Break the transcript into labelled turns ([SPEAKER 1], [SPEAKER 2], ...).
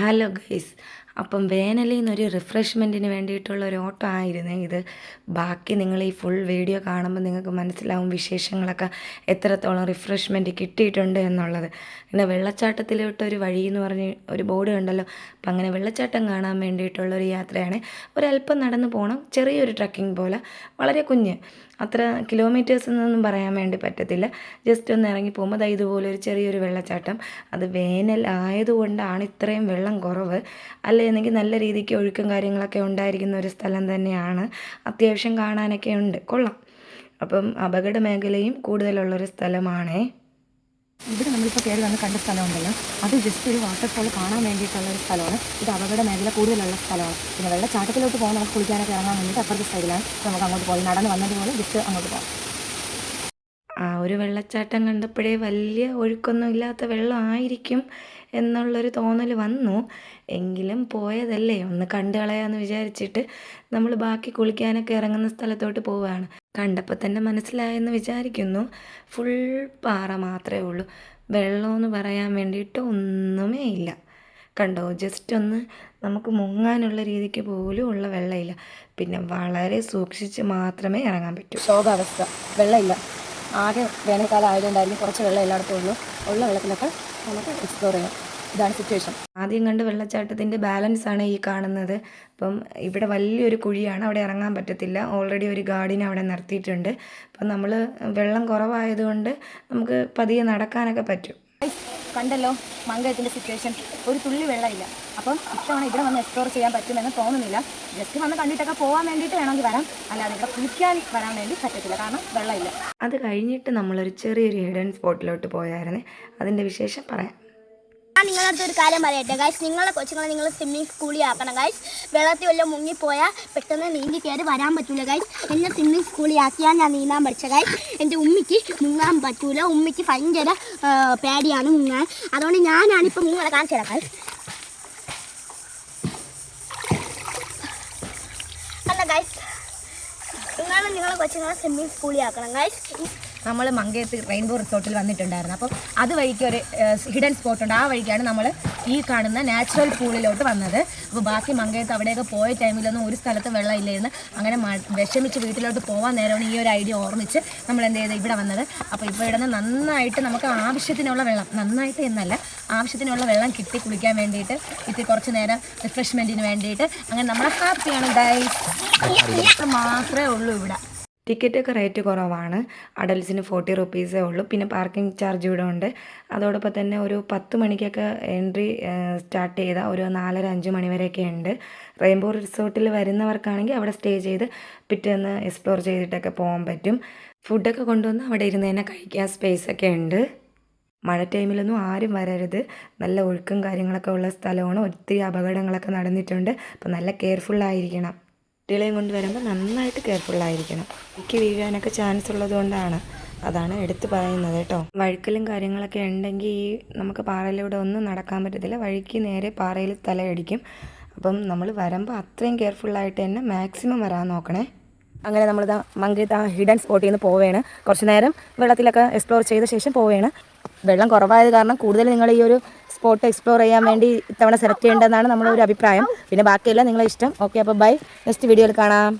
[SPEAKER 1] Hello guys, അപ്പം വേനലിൽ നിന്നൊരു റിഫ്രഷ്മെൻറ്റിന് വേണ്ടിയിട്ടുള്ള ഒരു ഓട്ടം ആയിരുന്നേ ഇത്. ബാക്കി നിങ്ങൾ ഈ ഫുൾ വീഡിയോ കാണുമ്പോൾ നിങ്ങൾക്ക് മനസ്സിലാവും വിശേഷങ്ങളൊക്കെ എത്രത്തോളം റിഫ്രഷ്മെൻറ്റ് കിട്ടിയിട്ടുണ്ട് എന്നുള്ളത്. പിന്നെ വെള്ളച്ചാട്ടത്തിലോട്ടൊരു വഴി എന്ന് പറഞ്ഞ് ഒരു ബോർഡ് കണ്ടല്ലോ. അപ്പം അങ്ങനെ വെള്ളച്ചാട്ടം കാണാൻ വേണ്ടിയിട്ടുള്ളൊരു യാത്രയാണ്. ഒരല്പം നടന്ന് പോകണം, ചെറിയൊരു ട്രക്കിംഗ് പോലെ, വളരെ കുഞ്ഞ്, അത്ര കിലോമീറ്റേഴ്സ് എന്നൊന്നും പറയാൻ വേണ്ടി പറ്റത്തില്ല. ജസ്റ്റ് ഒന്ന് ഇറങ്ങി പോകുമ്പോൾ ഇതുപോലെ ഒരു ചെറിയൊരു വെള്ളച്ചാട്ടം. അത് വേനൽ ആയതുകൊണ്ടാണ് ഇത്രയും വെള്ളം കുറവ്. അല്ലെന്നെങ്കിൽ നല്ല രീതിക്ക് ഒഴുക്കും കാര്യങ്ങളൊക്കെ ഉണ്ടായിരിക്കുന്ന ഒരു സ്ഥലം തന്നെയാണ്. അത്യാവശ്യം കാണാനൊക്കെ ഉണ്ട്, കൊള്ളാം. അപ്പം അപകട മേഖലയും കൂടുതലുള്ളൊരു സ്ഥലമാണേ.
[SPEAKER 2] ഇവിടെ നമ്മളിപ്പോൾ കയറി വന്ന് കണ്ട സ്ഥലമുണ്ടല്ലോ, അത് ജസ്റ്റ് ഒരു വാട്ടർഫോൾ കാണാൻ വേണ്ടിയിട്ടുള്ള ഒരു സ്ഥലമാണ്. ഇത് അപകട മേഖല കൂടുതലുള്ള സ്ഥലമാണ്. പിന്നെ വെള്ളച്ചാട്ടത്തിലോട്ട് പോകാൻ നമുക്ക് കുളിക്കാനൊക്കെ ഇറങ്ങാൻ വേണ്ടിയിട്ട് അപ്പുറത്തെ സൈഡിലാണ്. നമുക്ക് അങ്ങോട്ട് പോയി നടന്ന് വന്നതുപോലെ ജസ്റ്റ് അങ്ങോട്ട് പോകാം.
[SPEAKER 1] ആ ഒരു വെള്ളച്ചാട്ടം കണ്ടപ്പോഴേ വലിയ ഒഴുക്കൊന്നും ഇല്ലാത്ത വെള്ളമായിരിക്കും എന്നുള്ളൊരു തോന്നൽ വന്നു. എങ്കിലും പോയതല്ലേ, ഒന്ന് കണ്ടു കളയാമെന്ന് വിചാരിച്ചിട്ട് നമ്മൾ ബാക്കി കുളിക്കാനൊക്കെ ഇറങ്ങുന്ന സ്ഥലത്തോട്ട് പോവുകയാണ്. കണ്ടപ്പോൾ തന്നെ മനസ്സിലായെന്ന് വിചാരിക്കുന്നു. ഫുൾ പാറ മാത്രമേ ഉള്ളൂ, വെള്ളമെന്ന് പറയാൻ വേണ്ടിയിട്ട് ഒന്നുമേ ഇല്ല. കണ്ടോ, ജസ്റ്റ് ഒന്ന് നമുക്ക് മുങ്ങാനുള്ള രീതിക്ക് പോലും ഉള്ള വെള്ളമില്ല. പിന്നെ വളരെ സൂക്ഷിച്ച് മാത്രമേ ഇറങ്ങാൻ പറ്റൂ.
[SPEAKER 2] ശോകാവസ്ഥ, വെള്ളമില്ല. ആകെ വേനൽക്കാലം ആയതുകൊണ്ടായിരിക്കും കുറച്ച് വെള്ളം എല്ലായിടത്തും ഉള്ളൂ. ഉള്ള വെള്ളത്തിലൊക്കെ നമുക്ക് എക്സ്പ്ലോർ ചെയ്യാം. ഇതാണ് സിറ്റുവേഷൻ.
[SPEAKER 1] ആദ്യം കണ്ട് വെള്ളച്ചാട്ടത്തിൻ്റെ ബാലൻസ് ആണ് ഈ കാണുന്നത്. അപ്പം ഇവിടെ വലിയൊരു കുഴിയാണ്, അവിടെ ഇറങ്ങാൻ പറ്റത്തില്ല. ഓൾറെഡി ഒരു ഗാർഡിനെ അവിടെ നിർത്തിയിട്ടുണ്ട്. അപ്പം നമ്മൾ വെള്ളം കുറവായതുകൊണ്ട് നമുക്ക് പതിയെ നടക്കാനൊക്കെ പറ്റും.
[SPEAKER 2] കണ്ടല്ലോ മങ്കയത്തിൻ്റെ സിറ്റുവേഷൻ, ഒരു തുള്ളി വെള്ളമില്ല. അപ്പം ഇത്തവണ ഇവിടെ വന്ന് എക്സ്പ്ലോർ ചെയ്യാൻ പറ്റുമെന്ന് തോന്നുന്നില്ല. ജസ്റ്റ് വന്ന് കണ്ടിട്ടൊക്കെ പോകാൻ വേണ്ടിയിട്ട് വേണമെങ്കിൽ വരാം, അല്ലാതെ ഇവിടെ കുളിക്കാൻ വരാൻ വേണ്ടി പറ്റത്തില്ല, കാരണം വെള്ളമില്ല.
[SPEAKER 1] അത് കഴിഞ്ഞിട്ട് നമ്മളൊരു ചെറിയൊരു ഹിഡൻ സ്പോട്ടിലോട്ട് പോയായിരുന്നേ, അതിൻ്റെ വിശേഷം പറയാം.
[SPEAKER 3] ഞാൻ നിങ്ങളുടെ അടുത്ത് ഒരു കാര്യം പറയട്ടെ ഗൈസ്. നിങ്ങളെ കൊച്ചുങ്ങളെ നിങ്ങൾ സ്വിമ്മിങ് സ്കൂളിൽ ആക്കണം ഗൈസ്. വെള്ളത്തിൽ വല്ലതും മുങ്ങിപ്പോയാൽ പെട്ടെന്ന് നീന്തി കയറി വരാൻ പറ്റൂല ഗൈസ്. എന്നെ സ്വിമ്മിങ് സ്കൂളിൽ ആക്കിയാൽ ഞാൻ നീന്താൻ പഠിച്ച ഗൈസ്. എൻ്റെ ഉമ്മിക്ക് മുങ്ങാൻ പറ്റൂല, ഉമ്മിക്ക് ഭയങ്കര പേടിയാണ് മുങ്ങാൻ. അതുകൊണ്ട് ഞാനാണിപ്പോൾ മുങ്ങളെ കാണിച്ചു തരാം ഗൈസ്. അല്ല ഗൈസ്, നിങ്ങളെ കൊച്ചുങ്ങളെ സ്വിമ്മിങ് സ്കൂളിൽ ആക്കണം ഗൈസ്.
[SPEAKER 2] നമ്മൾ മങ്കയത്ത് റെയിൻബോ റിസോർട്ടിൽ വന്നിട്ടുണ്ടായിരുന്നു. അപ്പം അതുവഴിക്ക് ഒരു ഹിഡൻ സ്പോട്ടുണ്ട്. ആ വഴിക്കാണ് നമ്മൾ ഈ കാണുന്ന നാച്ചുറൽ പൂളിലോട്ട് വന്നത്. അപ്പോൾ ബാക്കി മങ്കയത്ത് അവിടെയൊക്കെ പോയ ടൈമിലൊന്നും ഒരു സ്ഥലത്ത് വെള്ളം ഇല്ലായിരുന്നു. അങ്ങനെ വിഷമിച്ച് വീട്ടിലോട്ട് പോകാൻ നേരമാണ് ഈ ഒരു ഐഡിയ ഓർമ്മിച്ച് നമ്മൾ എന്ത് ചെയ്ത് ഇവിടെ വന്നത്. അപ്പോൾ ഇപ്പോൾ ഇവിടെ നിന്ന് നന്നായിട്ട് നമുക്ക് ആവശ്യത്തിനുള്ള വെള്ളം, നന്നായിട്ട് എന്നല്ല, ആവശ്യത്തിനുള്ള വെള്ളം കിട്ടി കുളിക്കാൻ വേണ്ടിയിട്ട്, കിട്ടി കുറച്ച് നേരം റിഫ്രഷ്മെൻറ്റിന് വേണ്ടിയിട്ട്. അങ്ങനെ നമ്മൾ ഹാപ്പിയാണ് ഗൈസ്. മാത്രമേ ഉള്ളൂ ഇവിടെ.
[SPEAKER 1] ടിക്കറ്റൊക്കെ റേറ്റ് കുറവാണ്. അഡൽസിന് 40 റുപ്പീസേ ഉള്ളൂ. പിന്നെ പാർക്കിംഗ് ചാർജ് ഇവിടെ ഉണ്ട്. അതോടൊപ്പം തന്നെ ഒരു 10 മണിക്കൊക്കെ എൻട്രി സ്റ്റാർട്ട് ചെയ്താൽ ഒരു 4:30-5 മണി വരെയൊക്കെ ഉണ്ട്. റെയിൻബോ റിസോർട്ടിൽ വരുന്നവർക്കാണെങ്കിൽ അവിടെ സ്റ്റേ ചെയ്ത് പിറ്റേന്ന് എക്സ്പ്ലോർ ചെയ്തിട്ടൊക്കെ പോകാൻ പറ്റും. ഫുഡൊക്കെ കൊണ്ടുവന്ന് അവിടെ ഇരുന്ന് തന്നെ കഴിക്കാൻ സ്പേസൊക്കെ ഉണ്ട്. മഴ ടൈമിലൊന്നും ആരും വരരുത്, നല്ല ഒഴുക്കും കാര്യങ്ങളൊക്കെ ഉള്ള സ്ഥലമാണ്. ഒത്തിരി അപകടങ്ങളൊക്കെ നടന്നിട്ടുണ്ട്. അപ്പോൾ നല്ല കെയർഫുള്ളായിരിക്കണം. കുട്ടികളെയും കൊണ്ട് വരുമ്പോൾ നന്നായിട്ട് കെയർഫുള്ളായിരിക്കണം. എനിക്ക് വീഴാനൊക്കെ ചാൻസ് ഉള്ളതുകൊണ്ടാണ്, അതാണ് എടുത്ത് പറയുന്നത് കേട്ടോ. വഴുക്കലും കാര്യങ്ങളൊക്കെ ഉണ്ടെങ്കിൽ നമുക്ക് പാറയിലൂടെ ഒന്നും നടക്കാൻ പറ്റത്തില്ല. വഴുക്കി നേരെ പാറയിൽ തലയടിക്കും. അപ്പം നമ്മൾ വരുമ്പോൾ അത്രയും കെയർഫുള്ളായിട്ട് തന്നെ മാക്സിമം വരാൻ നോക്കണേ.
[SPEAKER 2] അങ്ങനെ നമ്മളിതാ മങ്കയത്ത് ആ ഹിഡൻ സ്പോട്ടിൽ നിന്ന് പോവുകയാണ്. കുറച്ച് നേരം വെള്ളത്തിലൊക്കെ എക്സ്പ്ലോർ ചെയ്ത ശേഷം പോവുകയാണ്. വെള്ളം കുറവായത് കാരണം കൂടുതൽ നിങ്ങൾ ഈ ഒരു സ്പോട്ട് എക്സ്പ്ലോർ ചെയ്യാൻ വേണ്ടി ഇത്തവണ സെലക്ട് ചെയ്യേണ്ടതെന്നാണ് നമ്മുടെ ഒരു അഭിപ്രായം. പിന്നെ ബാക്കിയെല്ലാം നിങ്ങളെ ഇഷ്ടം. ഓക്കെ, അപ്പോൾ ബൈ, നെക്സ്റ്റ് വീഡിയോയിൽ കാണാം.